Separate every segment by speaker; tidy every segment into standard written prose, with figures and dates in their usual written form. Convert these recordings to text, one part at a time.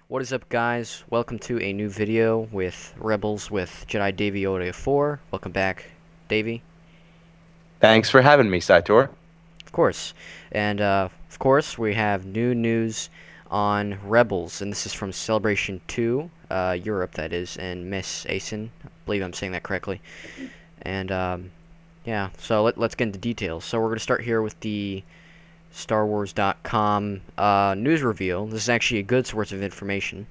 Speaker 1: What is up, guys? Welcome to a new video with Rebels with JediDavie0804. Welcome back, Davey.
Speaker 2: Thanks for having me, SaiTor.
Speaker 1: Of course. And, of course, we have new news on Rebels, and this is from Celebration 2, Europe, that is, and Miss Asen. I believe I'm saying that correctly. And, yeah, so let's get into details. So we're going to start here with the StarWars.com news reveal. This is actually a good source of information.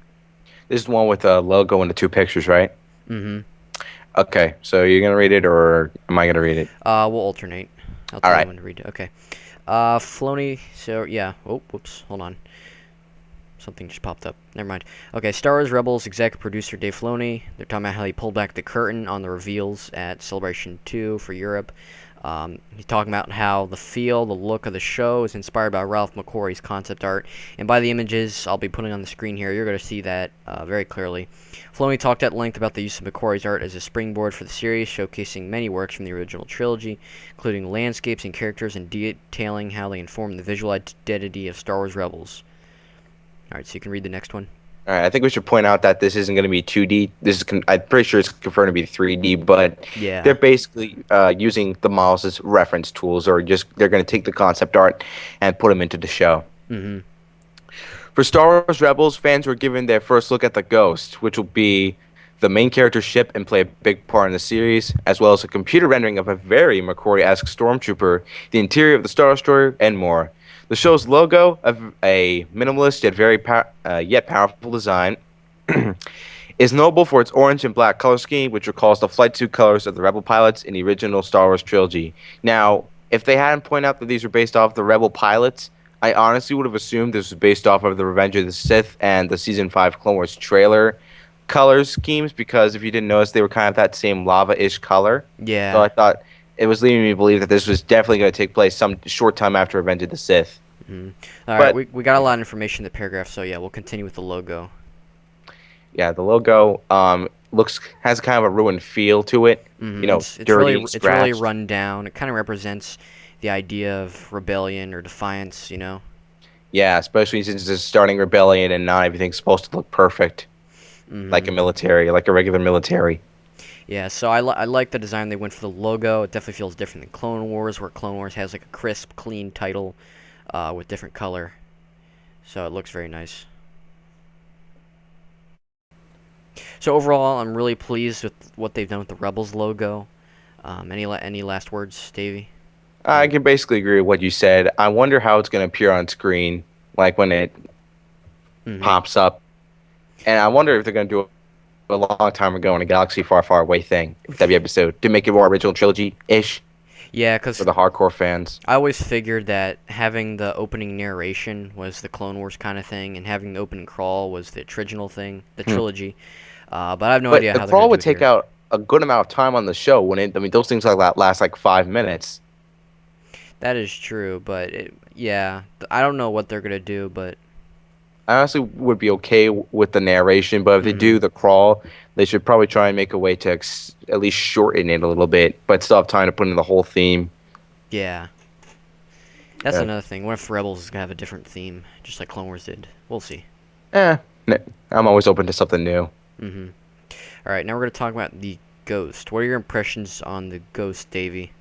Speaker 2: This is the one with the logo and the two pictures, right?
Speaker 1: Mm-hmm.
Speaker 2: Okay, so you're gonna read it, or am I gonna read it?
Speaker 1: We'll alternate. I'll
Speaker 2: All
Speaker 1: tell you
Speaker 2: right.
Speaker 1: when to read it. Okay. Filoni, so, yeah. Oh, whoops. Hold on. Something just popped up. Never mind. Okay, Star Wars Rebels executive producer Dave Filoni. They're talking about how he pulled back the curtain on the reveals at Celebration 2 for Europe. He's talking about how the feel, the look of the show is inspired by Ralph McQuarrie's concept art. And by the images I'll be putting on the screen here, you're going to see that very clearly. Filoni talked at length about the use of McQuarrie's art as a springboard for the series, showcasing many works from the original trilogy, including landscapes and characters, and detailing how they inform the visual identity of Star Wars Rebels. Alright, so you can read the next one.
Speaker 2: All right. I think we should point out that this isn't gonna be 2D. I'm pretty sure it's confirmed to be 3D, but
Speaker 1: Yeah.
Speaker 2: they're basically using the models as reference tools, or just they're gonna take the concept art and put them into the show.
Speaker 1: Mm-hmm.
Speaker 2: For Star Wars Rebels, fans were given their first look at the Ghost, which will be the main character ship and play a big part in the series, as well as a computer rendering of a very McQuarrie-esque stormtrooper, the interior of the Star Destroyer, and more. The show's logo, a minimalist yet powerful design, is notable for its orange and black color scheme, which recalls the flight suit colors of the Rebel pilots in the original Star Wars trilogy. Now, if they hadn't pointed out that these were based off the Rebel pilots, I honestly would have assumed this was based off of the Revenge of the Sith and the Season 5 Clone Wars trailer color schemes, because if you didn't notice, they were kind of that same lava-ish color. So I
Speaker 1: Yeah.
Speaker 2: thought it was leading me to believe that this was definitely going to take place some short time after Revenge of the Sith.
Speaker 1: Mm-hmm. Alright,
Speaker 2: But
Speaker 1: we got a lot of information in the paragraph, so yeah, we'll continue with the logo.
Speaker 2: yeah, the logo has kind of a ruined feel to it.
Speaker 1: Mm-hmm. It's
Speaker 2: Dirty
Speaker 1: really
Speaker 2: and
Speaker 1: it's really
Speaker 2: scratched.
Speaker 1: run down. It kind of represents the idea of rebellion or defiance, you know?
Speaker 2: Yeah, especially since it's starting rebellion and not everything's supposed to look perfect, like
Speaker 1: Mm-hmm.
Speaker 2: a military, like a regular military.
Speaker 1: Yeah, so I like the design they went for the logo. It definitely feels different than Clone Wars, where Clone Wars has like a crisp, clean title with different color. So it looks very nice. So overall, I'm really pleased with what they've done with the Rebels logo. Any last words, Davey?
Speaker 2: I can basically agree with what you said. I wonder how it's going to appear on screen, like when it
Speaker 1: Mm-hmm.
Speaker 2: pops up. And I wonder if they're going to do it a long time ago in a galaxy far, far away thing with every episode to make it more original trilogy-ish
Speaker 1: Yeah,
Speaker 2: for
Speaker 1: because
Speaker 2: the hardcore fans.
Speaker 1: I always figured that having the opening narration was the Clone Wars kind of thing, and having the opening crawl was the original thing, the
Speaker 2: Hmm.
Speaker 1: trilogy. But I have no
Speaker 2: But
Speaker 1: idea
Speaker 2: the
Speaker 1: how they're going
Speaker 2: crawl
Speaker 1: to do
Speaker 2: would
Speaker 1: it
Speaker 2: take
Speaker 1: here.
Speaker 2: out a good amount of time on the show, wouldn't it? I mean, those things like that last like 5 minutes.
Speaker 1: That is true, but yeah, I don't know what they're going to do, but
Speaker 2: I honestly would be okay with the narration, but if they
Speaker 1: mhm.
Speaker 2: do the crawl, they should probably try and make a way to at least shorten it a little bit, but still have time to put in the whole theme.
Speaker 1: Yeah. That's
Speaker 2: Uh,
Speaker 1: another thing. What if Rebels is going to have a different theme, just like Clone Wars did? We'll see.
Speaker 2: eh, I'm always open to something new.
Speaker 1: Mm-hmm. Alright, now we're going to talk about the Ghost. What are your impressions on the Ghost, Davy?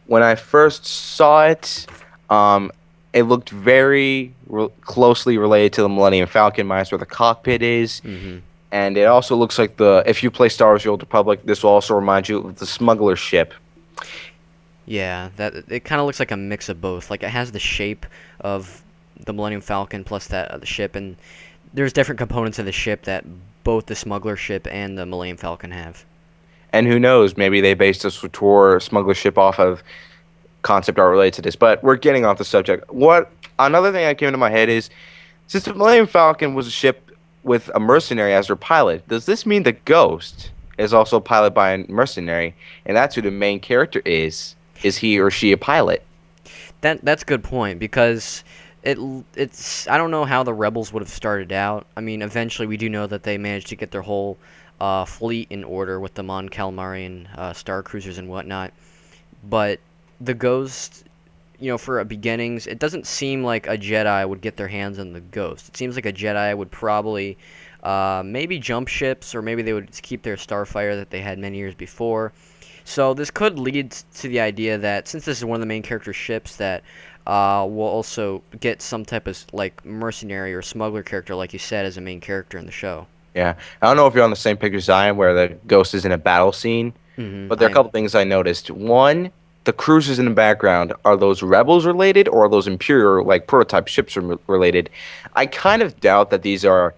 Speaker 2: When I first saw it, um, it looked very closely related to the Millennium Falcon, minus where the cockpit is.
Speaker 1: Mm-hmm.
Speaker 2: And it also looks like if you play Star Wars: The Old Republic, this will also remind you of the smuggler ship.
Speaker 1: Yeah, that it kind of looks like a mix of both. Like, it has the shape of the Millennium Falcon plus that of the ship, and there's different components of the ship that both the smuggler ship and the Millennium Falcon have.
Speaker 2: And who knows, maybe they based the tour smuggler ship off of concept art related to this. But we're getting off the subject. What another thing that came into my head is, since the Millennium Falcon was a ship with a mercenary as their pilot, does this mean the Ghost is also piloted by a mercenary, and that's who the main character is? Is he or she a pilot?
Speaker 1: That's a good point because it's I don't know how the Rebels would have started out. I mean, eventually we do know that they managed to get their whole fleet in order with the Mon Calamari and Star Cruisers and whatnot. But the Ghost, for beginnings, it doesn't seem like a Jedi would get their hands on the Ghost. It seems like a Jedi would probably maybe jump ships, or maybe they would keep their starfighter that they had many years before. So this could lead to the idea that since this is one of the main character ships, that we'll also get some type of like mercenary or smuggler character, like you said, as a main character in the show.
Speaker 2: Yeah, I don't know if you're on the same page as I am, where the Ghost is in a battle scene, but there are
Speaker 1: I
Speaker 2: a
Speaker 1: am.
Speaker 2: couple things I noticed. One, the cruisers in the background, are those Rebels related or are those Imperial like prototype ships related? I kind of doubt that these are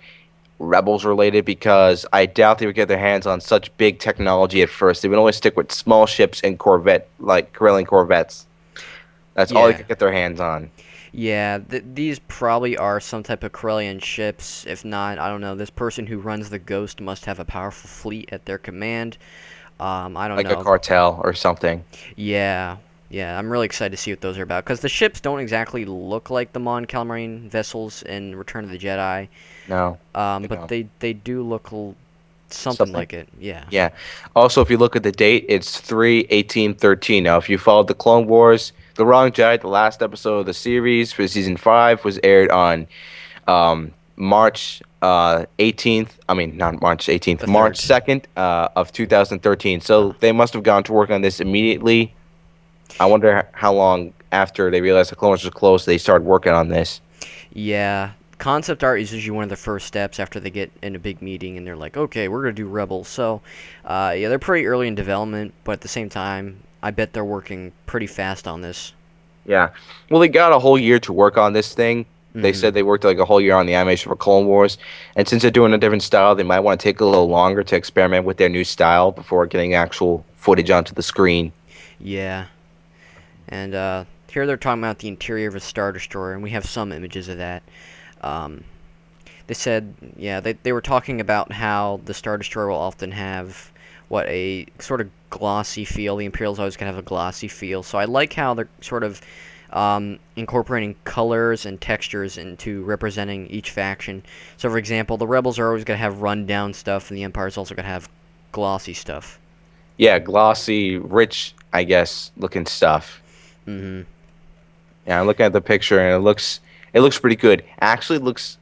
Speaker 2: Rebels related because I doubt they would get their hands on such big technology at first. They would only stick with small ships and Corellian Corvettes. That's all they
Speaker 1: Yeah.
Speaker 2: could get their hands on.
Speaker 1: Yeah, these probably are some type of Corellian ships. If not, I don't know. This person who runs the Ghost must have a powerful fleet at their command. I don't
Speaker 2: Like a
Speaker 1: know.
Speaker 2: cartel or something.
Speaker 1: Yeah, yeah, I'm really excited to see what those are about. Because the ships don't exactly look like the Mon Calamari vessels in Return of the Jedi.
Speaker 2: No,
Speaker 1: But they do look something
Speaker 2: something.
Speaker 1: like it. Yeah.
Speaker 2: Yeah. Also, if you look at the date, it's 3/18/13. Now, if you followed the Clone Wars, The Wrong Jedi, the last episode of the series for season 5, was aired on March 18th. I mean, not March 18th,
Speaker 1: The
Speaker 2: March
Speaker 1: third.
Speaker 2: 2nd of 2013. So they must have gone to work on this immediately. I wonder how long after they realized the Clone Wars was closed they started working on this.
Speaker 1: Yeah, concept art is usually one of the first steps after they get in a big meeting and they're like, okay, we're gonna do Rebels. So, yeah, they're pretty early in development, but at the same time, I bet they're working pretty fast on this.
Speaker 2: Yeah. Well, they got a whole year to work on this thing. They
Speaker 1: Hmm.
Speaker 2: said they worked like a whole year on the animation for Clone Wars. And since they're doing a different style, they might want to take a little longer to experiment with their new style before getting actual footage onto the screen.
Speaker 1: Yeah, and here they're talking about the interior of a Star Destroyer, and we have some images of that. Um, they said, yeah, they were talking about how the Star Destroyer will often have a sort of glossy feel. The Imperials always gonna have a glossy feel. So I like how they're sort of incorporating colors and textures into representing each faction. So for example, the Rebels are always gonna have run-down stuff, and the Empire's also gonna have glossy stuff.
Speaker 2: Yeah, glossy, rich, I guess, looking stuff.
Speaker 1: Hmm.
Speaker 2: Yeah, I'm looking at the picture and it looks pretty good. Actually, it looks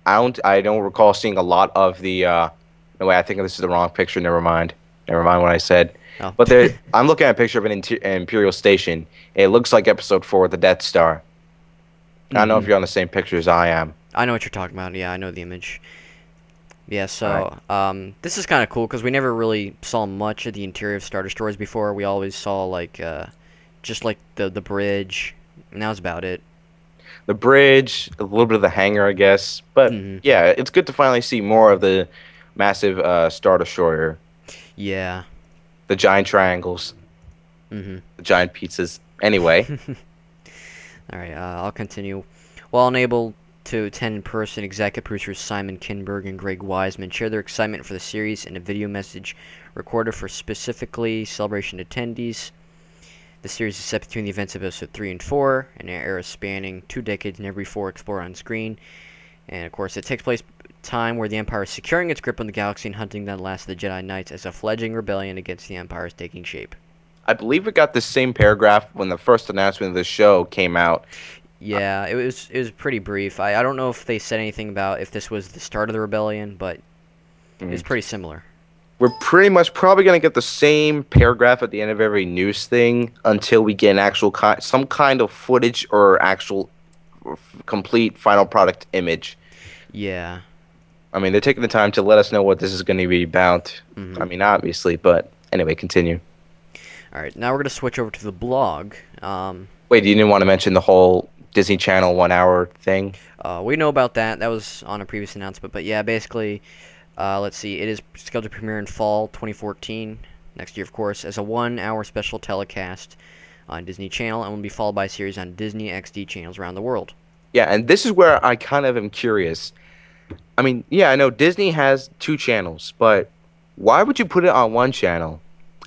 Speaker 2: I don't recall seeing a lot of the no way, I think this is the wrong picture. Never mind. Never mind what I said.
Speaker 1: Oh.
Speaker 2: But I'm looking at a picture of an Imperial station. It looks like Episode 4 of the Death Star. I don't know if
Speaker 1: Hmm.
Speaker 2: you're on the same picture as I am.
Speaker 1: I know what you're talking about. Yeah, I know the image. Yeah,
Speaker 2: All right.
Speaker 1: so this is kind of cool because we never really saw much of the interior of Star Destroyers before. We always saw like just like the bridge, and that was about it.
Speaker 2: The bridge, a little bit of the hangar, I guess. But
Speaker 1: Hmm.
Speaker 2: yeah, it's good to finally see more of the massive Star Destroyer,
Speaker 1: Yeah.
Speaker 2: the giant triangles,
Speaker 1: Hmm.
Speaker 2: the giant pizzas. Anyway,
Speaker 1: All right, I'll continue. While unable to attend in person, executive producers Simon Kinberg and Greg Wiseman share their excitement for the series in a video message recorded for specifically Celebration attendees. The series is set between the events of episode 3 and 4, an era spanning 2 decades and every 4 explored on screen. And of course, it takes place at a time where the Empire is securing its grip on the galaxy and hunting down the last of the Jedi Knights as a fledgling rebellion against the Empire is taking shape.
Speaker 2: I believe we got the same paragraph when the first announcement of the show came out.
Speaker 1: Yeah, it was pretty brief. I don't know if they said anything about if this was the start of the rebellion, but it's pretty similar.
Speaker 2: We're pretty much probably going to get the same paragraph at the end of every news thing until we get an actual some kind of footage or actual complete final product image.
Speaker 1: Yeah.
Speaker 2: I mean, they're taking the time to let us know what this is going to be about. I mean, obviously, but anyway, continue.
Speaker 1: All right, now we're gonna switch over to the blog.
Speaker 2: Wait, you didn't want to mention the whole Disney Channel 1 hour thing?
Speaker 1: We know about that. That was on a previous announcement, but yeah, basically, let's see. It is scheduled to premiere in fall 2014, next year, of course, as a 1 hour special telecast on Disney Channel, and will be followed by a series on Disney XD channels around the world.
Speaker 2: Yeah, and this is where I kind of am curious. I mean, yeah, I know Disney has 2 channels, but why would you put it on one channel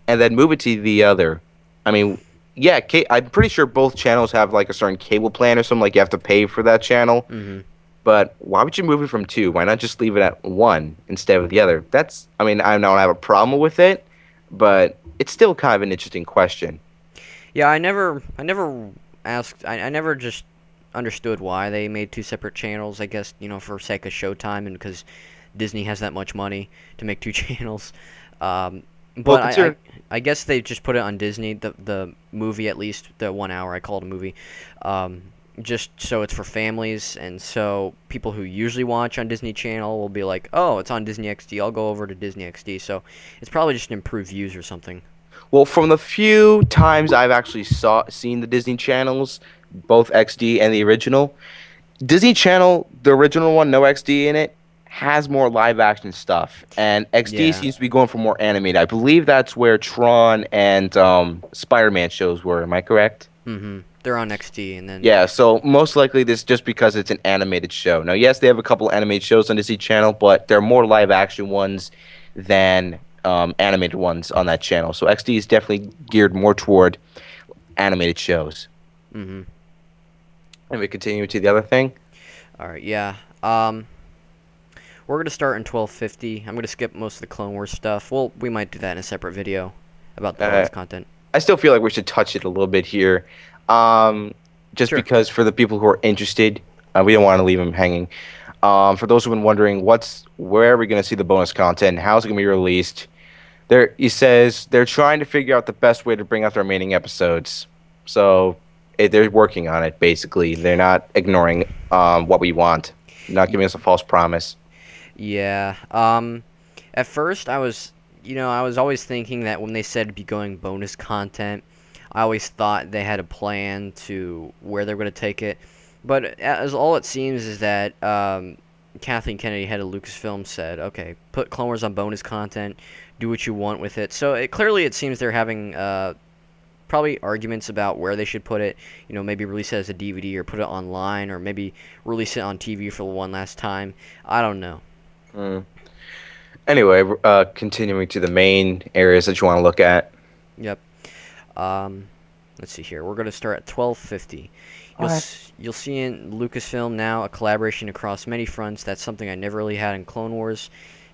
Speaker 2: and then move it to the other? I mean, yeah, I'm pretty sure both channels have like a certain cable plan or something, like you have to pay for that channel.
Speaker 1: Hmm.
Speaker 2: But why would you move it from 2? Why not just leave it at 1 instead of the other? I mean, I don't have a problem with it, but it's still kind of an interesting question.
Speaker 1: Yeah, I never asked. I never just understood why they made two separate channels. I guess for sake of Showtime and because Disney has that much money to make two channels. Um,
Speaker 2: Well,
Speaker 1: but
Speaker 2: consider
Speaker 1: I guess they just put it on Disney, the movie at least, the 1 hour, I call it a movie, just so it's for families, and so people who usually watch on Disney Channel will be like, oh, it's on Disney XD, I'll go over to Disney XD, so it's probably just an improved views or something.
Speaker 2: well, from the few times I've actually seen the Disney channels, both XD and the original, Disney Channel, the original one, no XD in it, has more live action stuff, and XD
Speaker 1: Yeah.
Speaker 2: seems to be going for more animated. I believe that's where Tron and Spider-Man shows were. Am I correct?
Speaker 1: They're on XD, and then,
Speaker 2: Yeah, so most likely this just because it's an animated show. Now, yes, they have a couple animated shows on Disney Channel, but they're more live action ones than animated ones on that channel. So XD is definitely geared more toward animated shows.
Speaker 1: mm-hmm.
Speaker 2: And we continue to the other thing.
Speaker 1: Alright, yeah. We're going to start in 1250. I'm going to skip most of the Clone Wars stuff. Well, we might do that in a separate video about the bonus content.
Speaker 2: I still feel like we should touch it a little bit here. Just
Speaker 1: Sure.
Speaker 2: because for the people who are interested, we don't want to leave them hanging. For those who've been wondering, where are we going to see the bonus content? How's it going to be released? He says they're trying to figure out the best way to bring out the remaining episodes. So they're working on it, basically. They're not ignoring what we want. They're not giving us a false promise.
Speaker 1: Yeah. At first, I was always thinking that when they said it'd be going bonus content, I always thought they had a plan to where they're going to take it. But as all it seems is that Kathleen Kennedy, head of Lucasfilm, said, "Okay, put Clone Wars on bonus content. Do what you want with it." So clearly, it seems they're having probably arguments about where they should put it. Maybe release it as a DVD or put it online, or maybe release it on TV for one last time. I don't know.
Speaker 2: Anyway, continuing to the main areas that you want to look at.
Speaker 1: Yep. Let's see here. We're going to start at 1250. You'll see in Lucasfilm now a collaboration across many fronts. That's something I never really had in Clone Wars.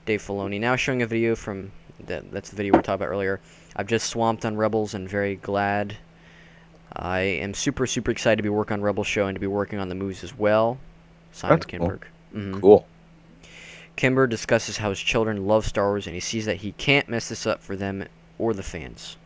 Speaker 1: Dave Filoni now showing a video from that's the video we talked about earlier. I've just swamped on Rebels and very glad. I am super excited to be working on Rebel Show and to be working on the movies as well. Simon
Speaker 2: That's
Speaker 1: Kinberg.
Speaker 2: Cool. Cool.
Speaker 1: Kimber discusses how his children love Star Wars and he sees that he can't mess this up for them or the fans.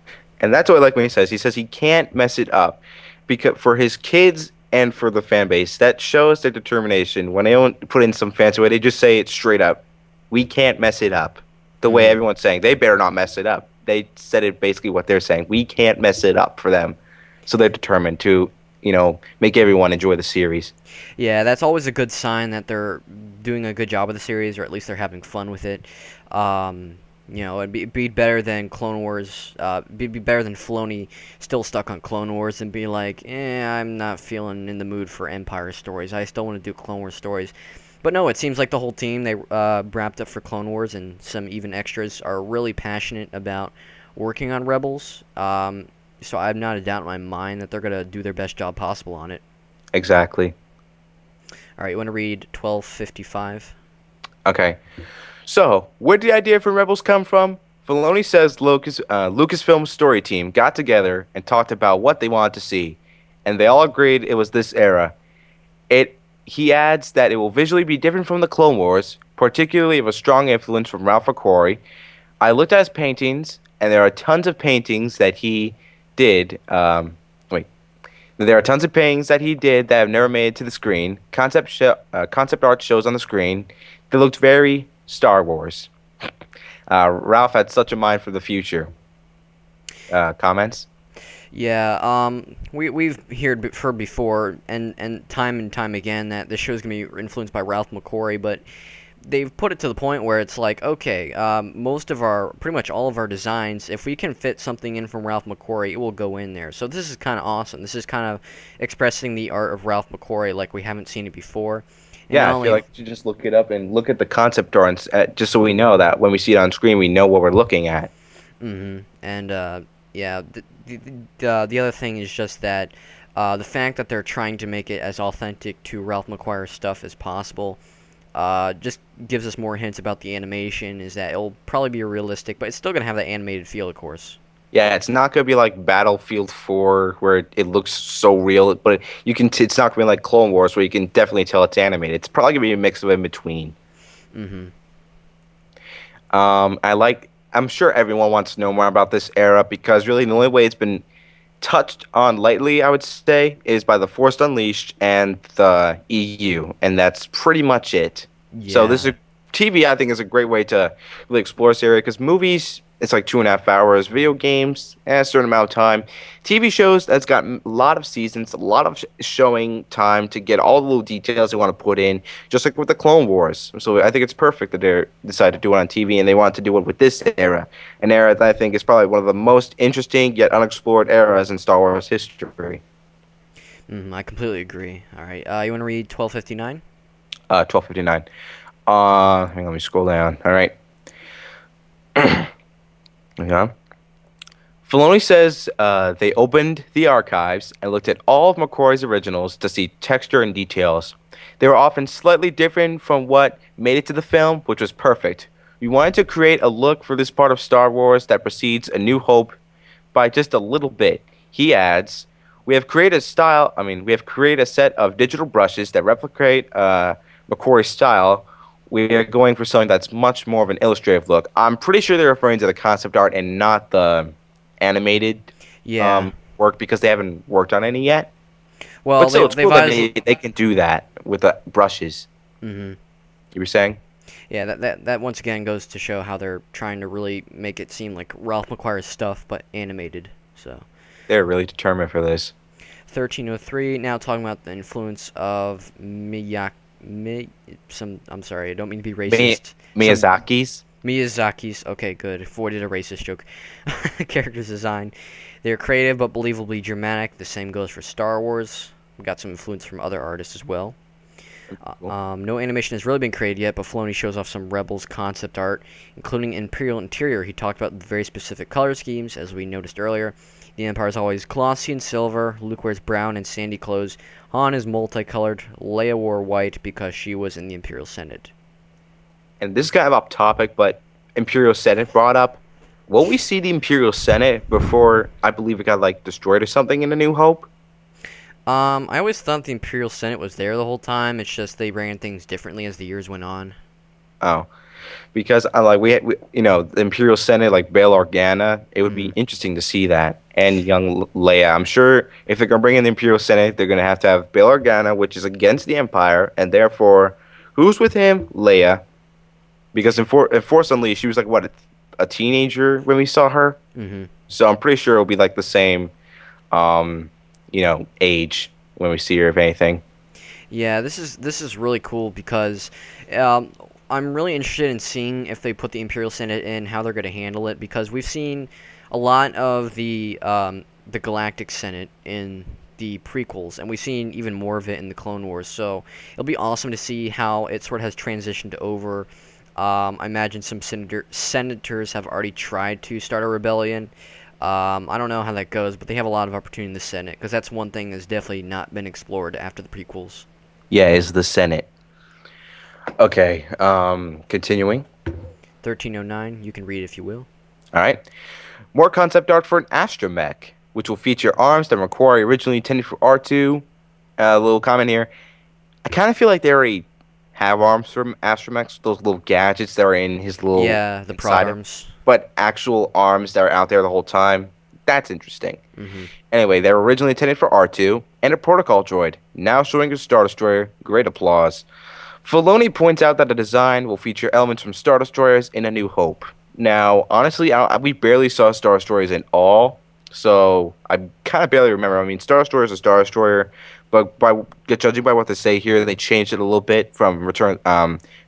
Speaker 2: And that's what I like when he says. He says he can't mess it up because for his kids and for the fan base, that shows their determination. When they don't put in some fancy way, they just say it straight up. We can't mess it up. The way everyone's saying, they better not mess it up. They said it basically what they're saying. We can't mess it up for them. So they're determined to, make everyone enjoy the series.
Speaker 1: Yeah, that's always a good sign that they're doing a good job of the series, or at least they're having fun with it. It'd be better than Clone Wars. Be better than Filoni still stuck on Clone Wars and be like, I'm not feeling in the mood for Empire stories. I still want to do Clone Wars stories. But no, it seems like the whole team, they wrapped up for Clone Wars, and some even extras are really passionate about working on Rebels. So I have not a doubt in my mind that they're going to do their best job possible on it.
Speaker 2: Exactly.
Speaker 1: All right, you want to read 1255?
Speaker 2: Okay. So, where did the idea for Rebels come from? Filoni says Lucasfilm's story team got together and talked about what they wanted to see, and they all agreed it was this era. He adds that it will visually be different from the Clone Wars, particularly of a strong influence from Ralph McQuarrie. I looked at his paintings, and there are tons of paintings that he did. There are tons of paintings that he did that have never made it to the screen. Concept art shows on the screen. They looked very Star Wars. Ralph had such a mind for the future. Comments?
Speaker 1: Yeah, we've heard before, and time again, that this show's going to be influenced by Ralph McQuarrie, but they've put it to the point where it's like, okay, pretty much all of our designs, if we can fit something in from Ralph McQuarrie, it will go in there. So this is kind of awesome. This is kind of expressing the art of Ralph McQuarrie like we haven't seen it before. And
Speaker 2: yeah, I feel like you just look it up and look at the concept art, just so we know that when we see it on screen, we know what we're looking at.
Speaker 1: And yeah, the other thing is just that the fact that they're trying to make it as authentic to Ralph McQuarrie's stuff as possible just gives us more hints about the animation, is that it'll probably be realistic, but it's still going to have that animated feel, of course.
Speaker 2: Yeah, it's not gonna be like Battlefield 4 where it looks so real, but it's not gonna be like Clone Wars where you can definitely tell it's animated. It's probably gonna be a mix of in between.
Speaker 1: Mm-hmm.
Speaker 2: I'm sure everyone wants to know more about this era because really the only way it's been touched on lightly, I would say, is by the Force Unleashed and the EU, and that's pretty much it. So this
Speaker 1: Yeah.
Speaker 2: is TV. I think is a great way to really explore this area because movies, it's like 2.5 hours. Video games, a certain amount of time. TV shows, that's got a lot of seasons, a lot of showing time to get all the little details they want to put in, just like with the Clone Wars. So I think it's perfect that they decided to do it on TV, and they want to do it with this era, an era that I think is probably one of the most interesting yet unexplored eras in Star Wars history.
Speaker 1: I completely agree. All right. You want to read 1259?
Speaker 2: 1259. Hang on, let me scroll down. All right. Yeah. Filoni says they opened the archives and looked at all of McQuarrie's originals to see texture and details. They were often slightly different from what made it to the film, which was perfect. We wanted to create a look for this part of Star Wars that precedes A New Hope by just a little bit. He adds, we have created a set of digital brushes that replicate McQuarrie's style. We are going for something that's much more of an illustrative look. I'm pretty sure they're referring to the concept art and not the animated
Speaker 1: Yeah.
Speaker 2: work because they haven't worked on any yet.
Speaker 1: Well,
Speaker 2: But still, it's
Speaker 1: they've
Speaker 2: cool that
Speaker 1: always.
Speaker 2: they can do that with the brushes.
Speaker 1: Mm-hmm.
Speaker 2: You were saying?
Speaker 1: Yeah, that once again goes to show how they're trying to really make it seem like Ralph McQuarrie's stuff, but animated. So,
Speaker 2: They're really determined for this.
Speaker 1: 1303. Now talking about the influence of I'm sorry, I don't mean to be racist. Some
Speaker 2: Miyazaki's?
Speaker 1: Miyazaki's. Okay, good. Avoided a racist joke. Characters design. They're creative but believably dramatic. The same goes for Star Wars. We got some influence from other artists as well. No animation has really been created yet, but Filoni shows off some Rebels concept art, including Imperial interior. He talked about very specific color schemes, as we noticed earlier. The Empire is always glossy and silver. Luke wears brown and sandy clothes. Han is multicolored. Leia wore white because she was in the Imperial Senate.
Speaker 2: And this is kind of off topic, but Imperial Senate brought up. Will we see the Imperial Senate before I believe it got like destroyed or something in A New Hope?
Speaker 1: I always thought the Imperial Senate was there the whole time. It's just they ran things differently as the years went on.
Speaker 2: Oh, because I like the Imperial Senate like Bail Organa. It would be interesting to see that and young Leia. I'm sure if they're gonna bring in the Imperial Senate, they're gonna have to have Bail Organa, which is against the Empire, and therefore, who's with him? Leia. Because in Force Unleashed, she was like what a teenager when we saw her.
Speaker 1: Mm-hmm.
Speaker 2: So I'm pretty sure it'll be like the same, um, age when we see her, if anything.
Speaker 1: Yeah, this is really cool because um, I'm really interested in seeing if they put the Imperial Senate in, how they're going to handle it, because we've seen a lot of the Galactic Senate in the prequels, and we've seen even more of it in the Clone Wars. So it'll be awesome to see how it sort of has transitioned over. I imagine some senators have already tried to start a rebellion. I don't know how that goes, but they have a lot of opportunity in the Senate, because that's one thing that's definitely not been explored after the prequels.
Speaker 2: Yeah, is the Senate. Okay, continuing.
Speaker 1: 1309, you can read if you will.
Speaker 2: All right. More concept art for an astromech, which will feature arms that McQuarrie originally intended for R2. A little comment here. I kind of feel like they already have arms from astromechs, those little gadgets that are in his little
Speaker 1: Yeah, the prod
Speaker 2: inside him,
Speaker 1: arms.
Speaker 2: but actual arms that are out there the whole time. That's interesting.
Speaker 1: Hmm.
Speaker 2: Anyway, they were originally intended for R2 and a protocol droid, now showing a Star Destroyer. Great applause. Filoni points out that the design will feature elements from Star Destroyers in A New Hope. Now, honestly, we barely saw Star Destroyers in all, so I kind of barely remember. I mean, Star Destroyer is a Star Destroyer, but judging by what they say here, they changed it a little bit from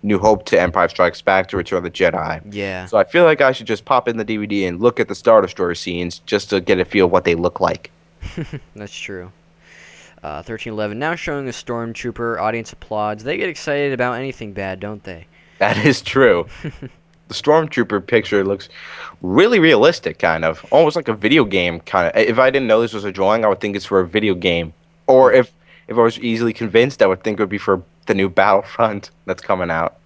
Speaker 2: New Hope to Empire Strikes Back to Return of the Jedi.
Speaker 1: Yeah,
Speaker 2: So I feel like I should just pop in the DVD and look at the Star Destroyer scenes just to get a feel of what they look like.
Speaker 1: that's true. 1311, now showing a stormtrooper. Audience applauds. They get excited about anything bad, don't they?
Speaker 2: That is true. The Stormtrooper picture looks really realistic, kind of. Almost like a video game, kind of. If I didn't know this was a drawing, I would think it's for a video game. Or if I was easily convinced, I would think it would be for the new Battlefront that's coming out.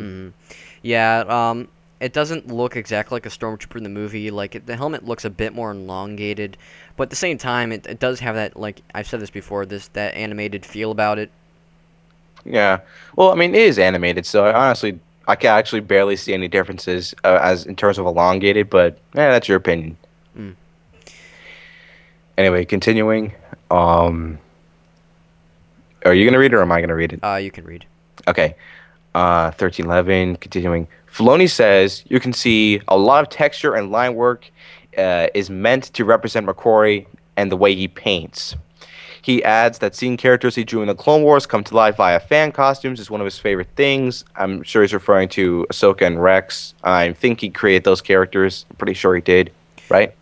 Speaker 1: Yeah, it doesn't look exactly like a stormtrooper in the movie. Like the helmet looks a bit more elongated, but at the same time, it does have that, like I've said this before, that animated feel about it.
Speaker 2: Yeah. Well, I mean, it is animated, so I can actually barely see any differences as in terms of elongated. But that's your opinion.
Speaker 1: Mm.
Speaker 2: Anyway, continuing. Um, are you gonna read it or am I gonna read it?
Speaker 1: You can read.
Speaker 2: Okay. 1311. Continuing. Filoni says you can see a lot of texture and line work is meant to represent McQuarrie and the way he paints. He adds that seeing characters he drew in the Clone Wars come to life via fan costumes is one of his favorite things. I'm sure he's referring to Ahsoka and Rex. I think he created those characters. I'm pretty sure he did, right?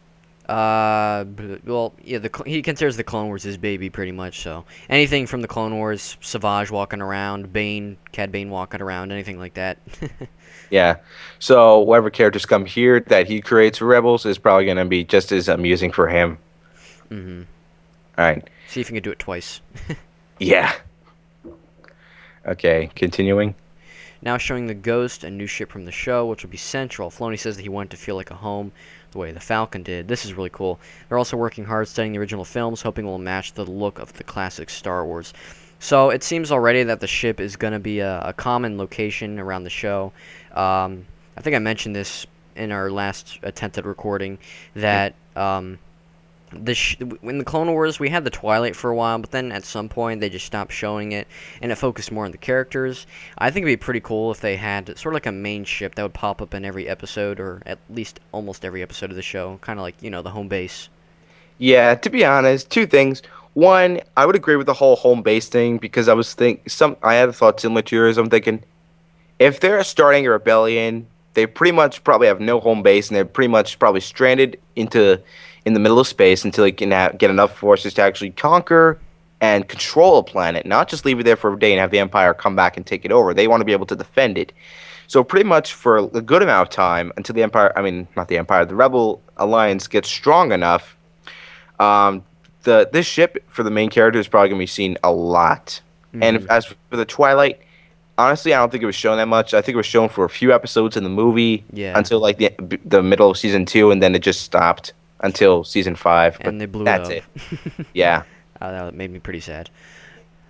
Speaker 1: Well, yeah, he considers the Clone Wars his baby, pretty much. So anything from the Clone Wars, Savage walking around, Cad Bane walking around, anything like that.
Speaker 2: Yeah. So whatever characters come here that he creates for Rebels is probably going to be just as amusing for him.
Speaker 1: Mm-hmm.
Speaker 2: All right.
Speaker 1: See if you can do it twice.
Speaker 2: Yeah. Okay, continuing.
Speaker 1: Now showing the Ghost, a new ship from the show, which will be central. Filoni says that he wanted to feel like a home, the way the Falcon did. This is really cool. They're also working hard studying the original films, hoping it will match the look of the classic Star Wars. So it seems already that the ship is going to be a common location around the show. I think I mentioned this in our last attempt at recording, that in the Clone Wars, we had the Twilight for a while, but then at some point they just stopped showing it, and it focused more on the characters. I think it'd be pretty cool if they had sort of like a main ship that would pop up in every episode, or at least almost every episode of the show, kind of like, the home base.
Speaker 2: Yeah, to be honest, two things. One, I would agree with the whole home base thing because I had a thought similar to yours. I'm thinking if they're starting a rebellion, they pretty much probably have no home base and they're pretty much probably stranded in the middle of space until they can get enough forces to actually conquer and control a planet, not just leave it there for a day and have the Empire come back and take it over. They want to be able to defend it. So pretty much for a good amount of time until the Rebel Alliance gets strong enough, this ship for the main character is probably going to be seen a lot.
Speaker 1: Mm-hmm.
Speaker 2: And as for the Twilight, honestly, I don't think it was shown that much. I think it was shown for a few episodes in the movie until like the middle of season 2, and then it just stopped until season 5. But
Speaker 1: and they blew
Speaker 2: that's
Speaker 1: it
Speaker 2: it. Yeah.
Speaker 1: That made me pretty sad.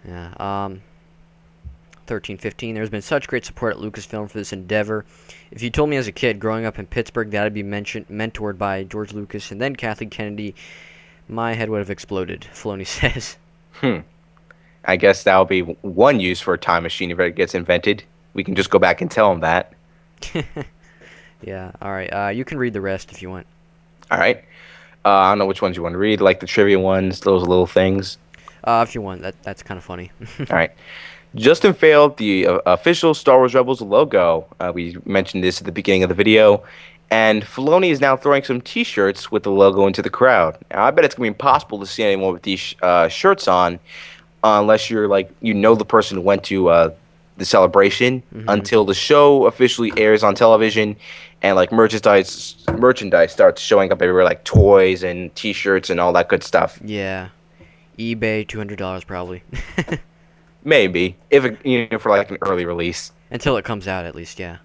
Speaker 1: Yeah. 1315. There's been such great support at Lucasfilm for this endeavor. If you told me as a kid growing up in Pittsburgh that I'd be mentored by George Lucas and then Kathleen Kennedy, my head would have exploded, Filoni says.
Speaker 2: I guess that'll be one use for a time machine if it gets invented. We can just go back and tell him that.
Speaker 1: Yeah, alright. You can read the rest if you want.
Speaker 2: Alright. I don't know which ones you want to read, like the trivia ones, those little things.
Speaker 1: If you want, that's kind of funny.
Speaker 2: Alright. Justin failed the official Star Wars Rebels logo. We mentioned this at the beginning of the video. And Filoni is now throwing some T-shirts with the logo into the crowd. Now, I bet it's going to be impossible to see anyone with these shirts on unless you're the person who went to the celebration until the show officially airs on television and like merchandise starts showing up everywhere, like toys and T-shirts and all that good stuff.
Speaker 1: Yeah. eBay, $200 probably.
Speaker 2: Maybe. For like an early release.
Speaker 1: Until it comes out, at least, yeah.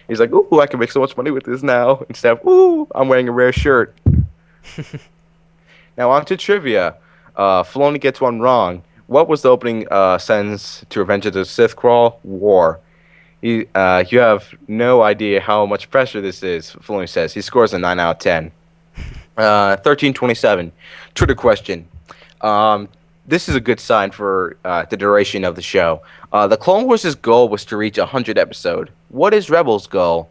Speaker 2: He's like, ooh, I can make so much money with this now. Instead of, ooh, I'm wearing a rare shirt. Now on to trivia. Filoni gets one wrong. What was the opening sentence to Revenge of the Sith crawl? War. You have no idea how much pressure this is, Filoni says. He scores a 9 out of 10. 1327. Twitter question. This is a good sign for the duration of the show. The Clone Wars' goal was to reach 100 episodes. What is Rebels' goal?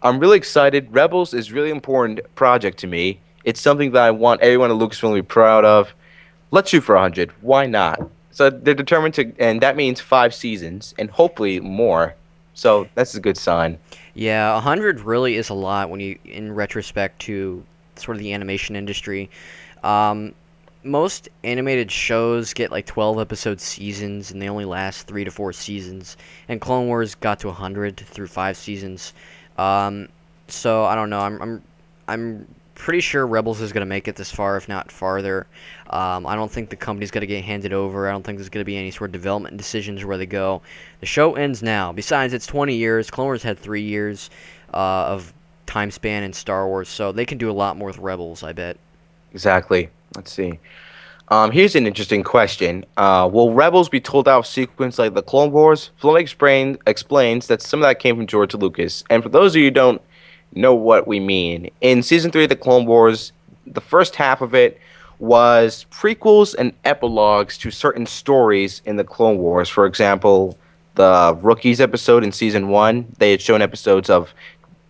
Speaker 2: I'm really excited. Rebels is a really important project to me. It's something that I want everyone at Lucasfilm to be proud of. Let's shoot for 100. Why not? So they're determined to, and that means 5 seasons, and hopefully more. So that's a good sign.
Speaker 1: Yeah, 100 really is a lot when you, in retrospect to sort of the animation industry. Most animated shows get like 12 episode seasons, and they only last 3 to 4 seasons. And Clone Wars got to 100 through 5 seasons. So I don't know. I'm pretty sure Rebels is going to make it this far, if not farther. I don't think the company's going to get handed over. I don't think there's going to be any sort of development decisions where they go. The show ends now. Besides, it's 20 years. Clone Wars had 3 years of time span in Star Wars, so they can do a lot more with Rebels, I bet.
Speaker 2: Exactly. Let's see. Here's an interesting question. Will Rebels be told out of sequence like the Clone Wars? Explains that some of that came from George Lucas. And for those of you who don't know what we mean, in Season 3 of the Clone Wars, the first half of it was prequels and epilogues to certain stories in the Clone Wars. For example, the Rookies episode in Season 1, they had shown episodes of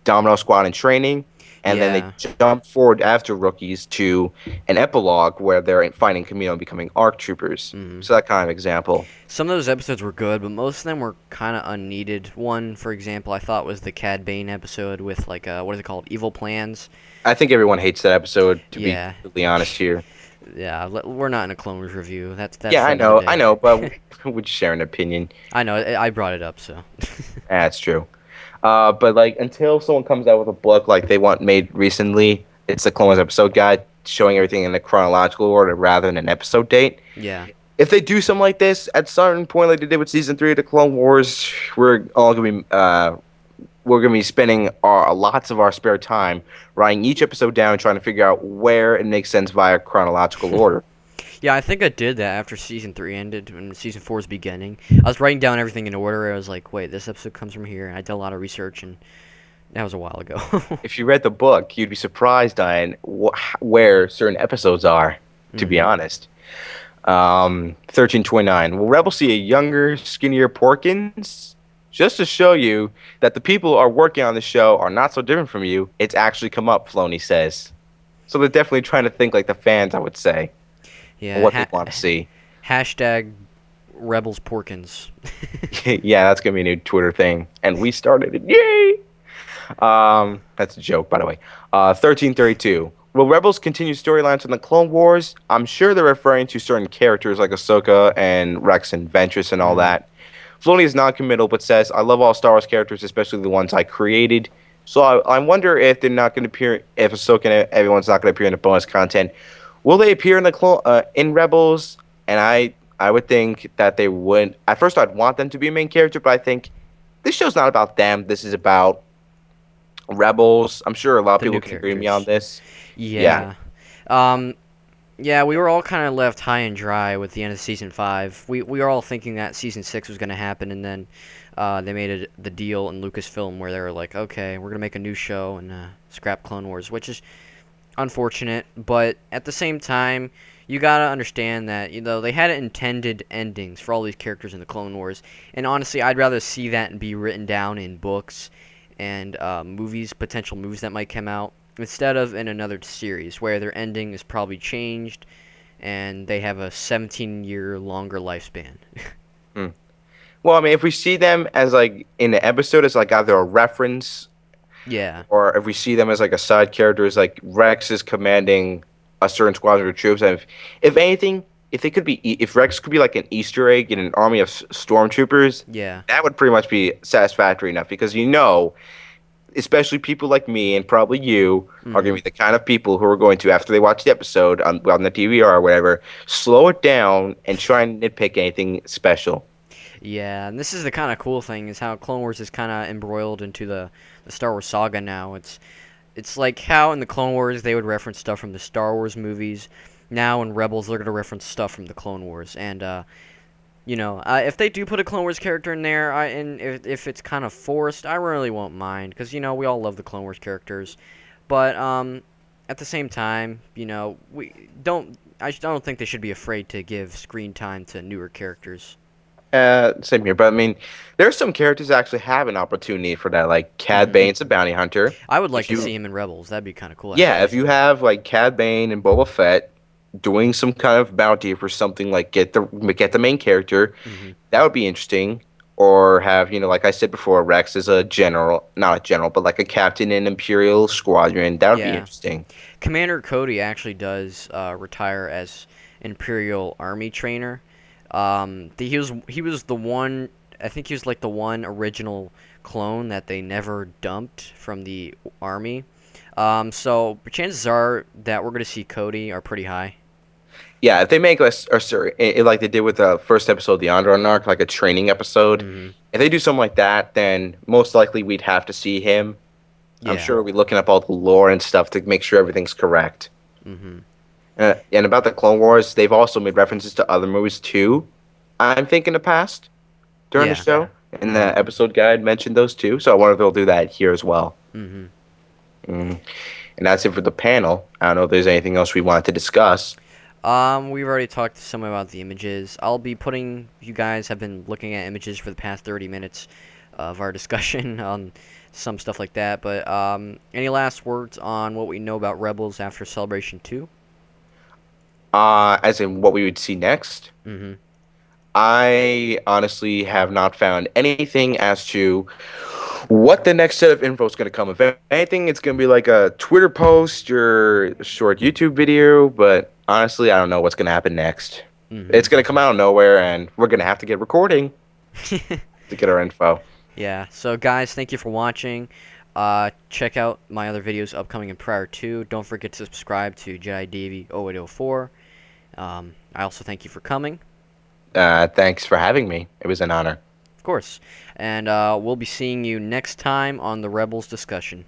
Speaker 2: Domino Squad in training, and then
Speaker 1: Yeah.
Speaker 2: they jump forward after Rookies to an epilogue where they're fighting Camino and becoming ARC troopers.
Speaker 1: Mhm.
Speaker 2: So that kind of example.
Speaker 1: Some of those episodes were good, but most of them were kind of unneeded. One, for example, I thought was the Cad Bane episode with, like, what is it called? Evil Plans.
Speaker 2: I think everyone hates that episode, to be
Speaker 1: Yeah.
Speaker 2: completely honest here.
Speaker 1: Yeah, we're not in a Clone Wars review. That's
Speaker 2: Yeah,
Speaker 1: for
Speaker 2: I
Speaker 1: another
Speaker 2: know,
Speaker 1: day.
Speaker 2: but we just share an opinion.
Speaker 1: I know. I brought it up, so.
Speaker 2: That's true. But like until someone comes out with a book like they want made recently, it's the Clone Wars episode guide showing everything in a chronological order rather than an episode date.
Speaker 1: Yeah.
Speaker 2: If they do something like this at a certain point, like they did with Season 3 of the Clone Wars, we're gonna be spending lots of our spare time writing each episode down and trying to figure out where it makes sense via chronological order.
Speaker 1: Yeah, I think I did that after Season 3 ended, when Season 4 was beginning. I was writing down everything in order. I was like, wait, this episode comes from here. And I did a lot of research, and that was a while ago.
Speaker 2: If you read the book, you'd be surprised on where certain episodes are, to be honest. 1329. Will Rebel see a younger, skinnier Porkins? Just to show you that the people who are working on the show are not so different from you, it's actually come up, Filoni says. So they're definitely trying to think like the fans, I would say,
Speaker 1: Yeah.
Speaker 2: what they want to see.
Speaker 1: Hashtag Rebels Porkins.
Speaker 2: Yeah, that's going to be a new Twitter thing. And we started it. Yay! That's a joke, by the way. 1332. Will Rebels continue storylines from the Clone Wars? I'm sure they're referring to certain characters like Ahsoka and Rex and Ventress and all that. Filoni is non-committal, but says, I love all Star Wars characters, especially the ones I created. So I wonder if they're not going to appear, if Ahsoka and everyone's not going to appear in the bonus content. Will they appear in the in Rebels? And I would think that they would. At first, I'd want them to be a main character, but I think this show's not about them. This is about Rebels. I'm sure a lot of
Speaker 1: The
Speaker 2: people
Speaker 1: new
Speaker 2: can agree with me on this.
Speaker 1: Yeah. Yeah, we were all kind of left high and dry with the end of Season 5. We were all thinking that Season 6 was going to happen, and then they made the deal in Lucasfilm where they were like, okay, we're going to make a new show and scrap Clone Wars, which is unfortunate. But at the same time, you got to understand that, they had intended endings for all these characters in the Clone Wars. And honestly, I'd rather see that be written down in books and potential movies that might come out, instead of in another series where their ending is probably changed and they have a 17-year longer lifespan.
Speaker 2: Well, I mean, if we see them as like in the episode as like either a reference,
Speaker 1: Yeah.
Speaker 2: or if we see them as like a side character, as like Rex is commanding a certain squadron of troops, and if anything, if Rex could be like an Easter egg in an army of stormtroopers,
Speaker 1: Yeah.
Speaker 2: that would pretty much be satisfactory enough, because especially people like me and probably you are going to be the kind of people who are going to, after they watch the episode on the DVR or whatever, slow it down and try and nitpick anything special.
Speaker 1: Yeah, and this is the kind of cool thing, is how Clone Wars is kind of embroiled into the Star Wars saga now. It's like how in the Clone Wars they would reference stuff from the Star Wars movies. Now in Rebels they're going to reference stuff from the Clone Wars. And, if they do put a Clone Wars character in there, and if it's kind of forced, I really won't mind, because, we all love the Clone Wars characters. But, at the same time, I don't think they should be afraid to give screen time to newer characters.
Speaker 2: Same here, but I mean, there are some characters that actually have an opportunity for that, like Cad Bane's a bounty hunter.
Speaker 1: I would like to see him in Rebels. That'd be kind of cool.
Speaker 2: Yeah, if you have like Cad Bane and Boba Fett doing some kind of bounty for something like get the main character, that would be interesting. Or have, like I said before, Rex is a general, not a general, but like a captain in Imperial Squadron. That would be interesting.
Speaker 1: Commander Cody actually does retire as Imperial Army trainer. He was the one. I think he was like the one original clone that they never dumped from the army. So chances are that we're gonna see Cody are pretty high.
Speaker 2: Yeah, if they make us, or sorry, like they did with the first episode of the Andron arc, like a training episode,
Speaker 1: Mm-hmm.
Speaker 2: if they do something like that, then most likely we'd have to see him. I'm
Speaker 1: Yeah.
Speaker 2: sure we'll be looking up all the lore and stuff to make sure everything's correct.
Speaker 1: Mm-hmm.
Speaker 2: And about the Clone Wars, they've also made references to other movies too. I'm thinking the past during the
Speaker 1: Yeah.
Speaker 2: show, and
Speaker 1: Mm-hmm.
Speaker 2: the episode guide mentioned those too. So I wonder if they'll do that here as well.
Speaker 1: Mm-hmm.
Speaker 2: Mm. And that's it for the panel. I don't know if there's anything else we wanted to discuss.
Speaker 1: We've already talked some about the images. I'll be putting. You guys have been looking at images for the past 30 minutes of our discussion on some stuff like that. But any last words on what we know about Rebels after Celebration 2?
Speaker 2: As in what we would see next.
Speaker 1: Mm-hmm.
Speaker 2: I honestly have not found anything as to what the next set of info is going to come. If anything, it's going to be like a Twitter post or a short YouTube video, but honestly, I don't know what's going to happen next. It's
Speaker 1: Mm-hmm.
Speaker 2: going to come out of nowhere, and we're going to have to get recording to get our info.
Speaker 1: Yeah. So guys, thank you for watching. Check out my other videos upcoming and prior to. Don't forget to subscribe to JediDavie0804. I also thank you for coming.
Speaker 2: Thanks for having me. It was an honor.
Speaker 1: Of course. And we'll be seeing you next time on the Rebels discussion.